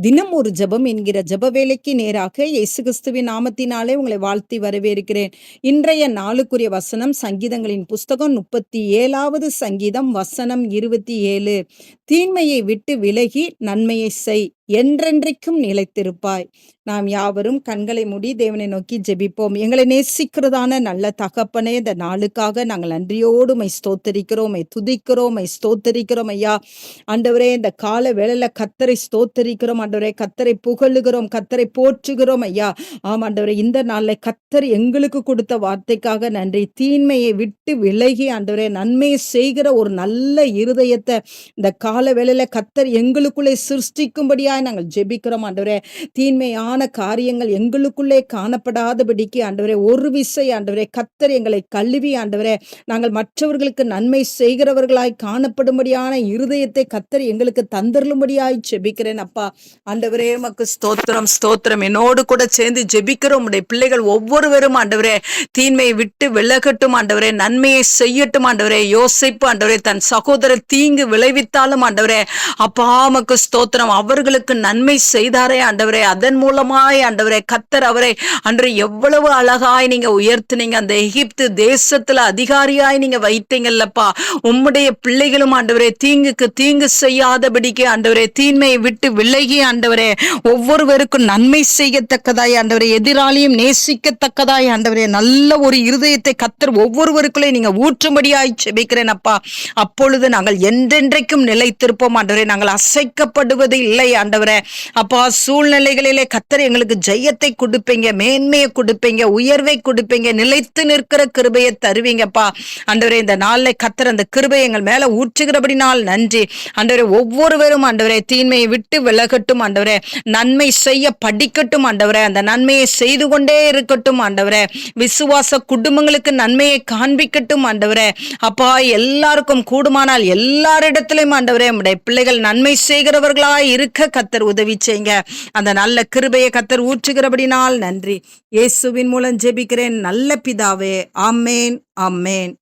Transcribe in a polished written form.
தினம் ஒரு ஜெபம் என்கிற ஜெப வேலைக்கு நேராக இயேசு கிறிஸ்துவின் நாமத்தினாலே உங்களை வாழ்த்தி வரவேற்கிறேன். இன்றைய நாளுக்குரிய வசனம் சங்கீதங்களின் புஸ்தகம் 37வது சங்கீதம் வசனம் 27. தீமையை விட்டு விலகி நன்மையை செய், என்றென்றைக்கும் நிலைத்திருப்பாய். நாம் யாவரும் கண்களை மூடி தேவனை நோக்கி ஜெபிப்போம். எங்களை நேசிக்கிறதான நல்ல தகப்பனே, இந்த நாளுக்காக நாங்கள் நன்றியோடு மை ஸ்தோத்தரிக்கிறோம், மை துதிக்கிறோம், மை ஸ்தோத்தரிக்கிறோம் ஐயா. ஆண்டவரே, இந்த கால வேளையில கர்த்தரை ஸ்தோத்தரிக்கிறோம் ஆண்டவரே, கர்த்தரை புகழுகிறோம், கர்த்தரை போற்றுகிறோம் ஐயா. ஆம் ஆண்டவரே, இந்த நாள்ல கர்த்தர் எங்களுக்கு கொடுத்த வார்த்தைக்காக நன்றி. தீமையை விட்டு விலகி ஆண்டவரே நன்மையை செய்கிற ஒரு நல்ல இருதயத்தை இந்த கால வேளையில கர்த்தர் எங்களுக்குள்ளே சிருஷ்டிக்கும்படியாய் நாங்கள் ஜெபிக்கிறோம் ஆண்டவரே. தீமையான காரியங்கள் எங்களுக்குள்ளே காணப்படாதபடிக்கு ஆண்டவரே ஒரு விசை ஆண்டவரே கர்த்தர் எங்களை கழுவி ஆண்டவரே நாங்கள் மற்றவர்களுக்கு நன்மை செய்கிறவர்களாய் காணப்படும்படியான இருதயத்தை கர்த்தர் எங்களுக்கு தந்தருளும்படியாய் ஜெபிக்கிறேன் அப்பா. ஆண்டவரே உமக்கு ஸ்தோத்திரம் ஸ்தோத்திரம். என்னோடு கூட சேர்ந்து ஜெபிக்கிறோம். உடைய பிள்ளைகள் ஒவ்வொருவரும் ஆண்டவரே தீமையை விட்டு விலகட்டும் ஆண்டவரே, நன்மையை செய்யட்டும் ஆண்டவரே. யோசிப்பு ஆண்டவரே தன் சகோதரர் தீங்கு விளைவித்தாலும் ஆண்டவரே அப்பா உமக்கு ஸ்தோத்திரம், அவர்களுக்கு நன்மை செய்தாரே ஆண்டவரே. அதன் மூலமாய் ஆண்டவரே கர்த்தர் அவரை அன்று எவ்வளவு அழகாய் நீங்க உயர்த்தினீங்க. அந்த எகிப்து தேசத்துல அதிகாரியாய் நீங்க வைத்தீங்கல்லப்பா. உம்முடைய பிள்ளைகளும் ஆண்டவரே தீங்குக்கு தீங்கு செய்யாதபடிக்கு ஆண்டவரே தீமையை விட்டு விலகி ஆண்டவரே ஒவ்வொருவருக்கும் நன்மை செய்யத்தக்கதாய் ஆண்டவரே, எதிராளியும் நேசிக்கத்தக்கதாய் ஆண்டவரே நல்ல ஒரு இருதயத்தை கர்த்தர் ஒவ்வொருவருக்குள்ளே நீங்க ஊற்றும்படியாய் ஜெபிக்கிறேன் அப்பா. அப்பொழுது நாங்கள் என்றென்றைக்கும் நிலைத்திருப்போம் ஆண்டவரே. நாங்கள் அசைக்கப்படுவது இல்லை ஆண்டவரே அப்பா. சூழ்நிலைகளிலே கர்த்தர் எங்களுக்கு ஜெயத்தை கொடுப்பீங்க, மேன்மையை கொடுப்பீங்க, உயர்வை கொடுப்பீங்க, நிலைத்து நிற்கிற கிருபையை தருவீங்கப்பா ஆண்டவரே. இந்த நாளிலே கர்த்தர் அந்த கிருபை எங்கள் மேல ஊற்றுகிறபடினால் நன்றி ஆண்டவரே. ஒவ்வொருவரும் ஆண்டவரே தீமையை விட்டு விலகட்டும் ஆண்டவரே, நன்மை செய்ய படிக்கட்டும் ஆண்டவரே, அந்த நன்மையை செய்து கொண்டே இருக்கட்டும் ஆண்டவரே. விசுவாச குடும்பங்களுக்கு நன்மையை காண்பிக்கட்டும் ஆண்டவரே அப்பா. எல்லாருக்கும் கூடுமானால் எல்லாரிடத்திலும் ஆண்டவரே உம்முடைய பிள்ளைகள் நன்மை செய்கிறவர்களாய் இருக்க கர்த்தர் உதவி செய்யுங்க. அந்த நல்ல கிருபையை கர்த்தர் ஊற்றுகிறபடினால் நன்றி. இயேசுவின் மூலம் ஜெபிக்கிறேன் நல்ல பிதாவே. ஆமேன் ஆமேன்.